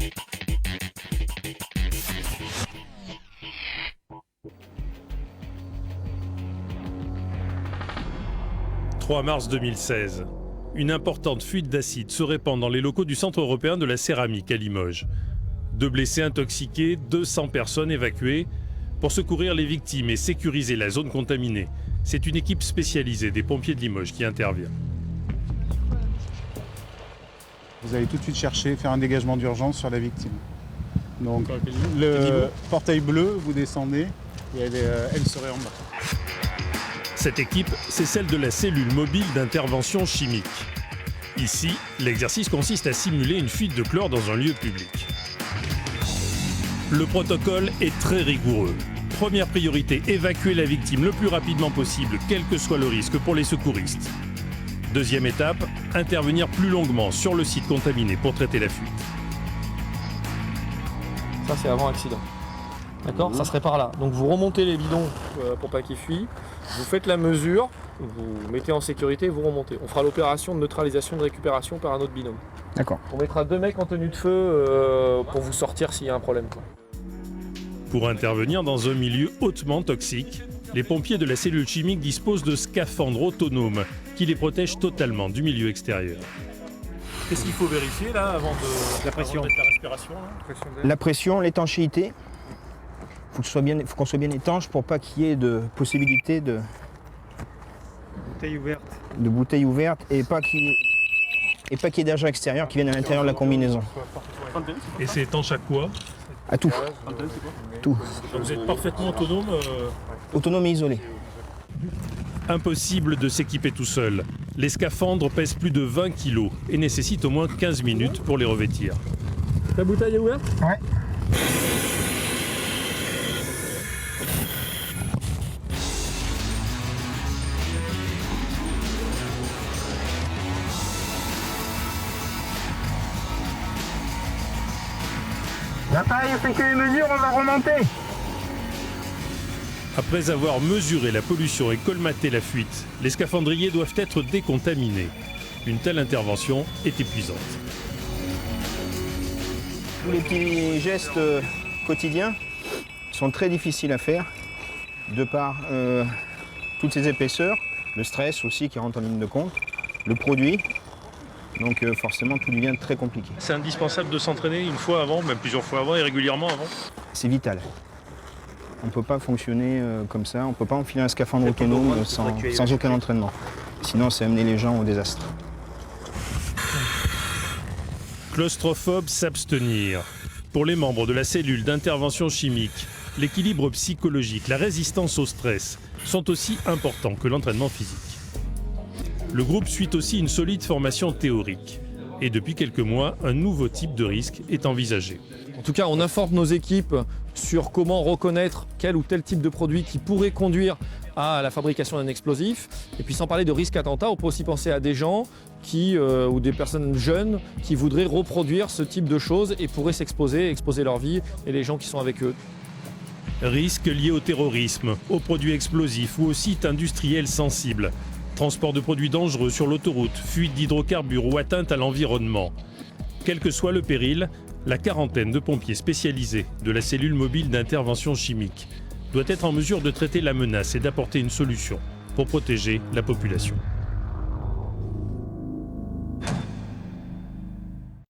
« 3 mars 2016. Une importante fuite d'acide se répand dans les locaux du Centre européen de la céramique à Limoges. 2 blessés intoxiqués, 200 personnes évacuées pour secourir les victimes et sécuriser la zone contaminée. C'est une équipe spécialisée des pompiers de Limoges qui intervient. Vous allez tout de suite chercher, faire un dégagement d'urgence sur la victime. Donc le portail bleu, vous descendez et elle serait en bas. Cette équipe, c'est celle de la cellule mobile d'intervention chimique. Ici, l'exercice consiste à simuler une fuite de chlore dans un lieu public. Le protocole est très rigoureux. Première priorité, évacuer la victime le plus rapidement possible, quel que soit le risque pour les secouristes. Deuxième étape, intervenir plus longuement sur le site contaminé pour traiter la fuite. Ça, c'est avant accident. D'accord ? Ça serait par là. Donc vous remontez les bidons pour pas qu'ils fuient. Vous faites la mesure, vous mettez en sécurité et vous remontez. On fera l'opération de neutralisation de récupération par un autre binôme. D'accord. On mettra 2 mecs en tenue de feu pour vous sortir s'il y a un problème, quoi. Pour intervenir dans un milieu hautement toxique, les pompiers de la cellule chimique disposent de scaphandres autonomes qui les protègent totalement du milieu extérieur. Qu'est-ce qu'il faut vérifier là avant de la pression, la respiration là ? La pression, l'étanchéité. Faut qu'on soit bien étanche pour pas qu'il y ait de possibilité de bouteilles ouvertes et pas qu'il y ait d'agents extérieurs qui viennent à l'intérieur de la combinaison. Et c'est étanche à quoi ? À tout. Tout. Donc vous êtes parfaitement autonome Autonome et isolé. Impossible de s'équiper tout seul. Les scaphandres pèsent plus de 20 kg et nécessitent au moins 15 minutes pour les revêtir. Ta bouteille est ouverte ? Ouais. La paille, fait que les mesures, on va remonter. Après avoir mesuré la pollution et colmaté la fuite, les scaphandriers doivent être décontaminés. Une telle intervention est épuisante. Tous les petits gestes quotidiens sont très difficiles à faire, de par toutes ces épaisseurs, le stress aussi qui rentre en ligne de compte, le produit. Donc forcément tout devient très compliqué. C'est indispensable de s'entraîner une fois avant, même plusieurs fois avant et régulièrement avant. C'est vital. On ne peut pas fonctionner comme ça, on ne peut pas enfiler un scaphandre autonome sans aucun entraînement. Sinon c'est amener les gens au désastre. Claustrophobes, s'abstenir. Pour les membres de la cellule d'intervention chimique, l'équilibre psychologique, la résistance au stress sont aussi importants que l'entraînement physique. Le groupe suit aussi une solide formation théorique. Et depuis quelques mois, un nouveau type de risque est envisagé. En tout cas, on informe nos équipes sur comment reconnaître quel ou tel type de produit qui pourrait conduire à la fabrication d'un explosif. Et puis sans parler de risque attentat, on peut aussi penser à des gens ou des personnes jeunes qui voudraient reproduire ce type de choses et pourraient exposer leur vie et les gens qui sont avec eux. Risques liés au terrorisme, aux produits explosifs ou aux sites industriels sensibles. Transport de produits dangereux sur l'autoroute, fuite d'hydrocarbures ou atteinte à l'environnement. Quel que soit le péril, la quarantaine de pompiers spécialisés de la cellule mobile d'intervention chimique doit être en mesure de traiter la menace et d'apporter une solution pour protéger la population.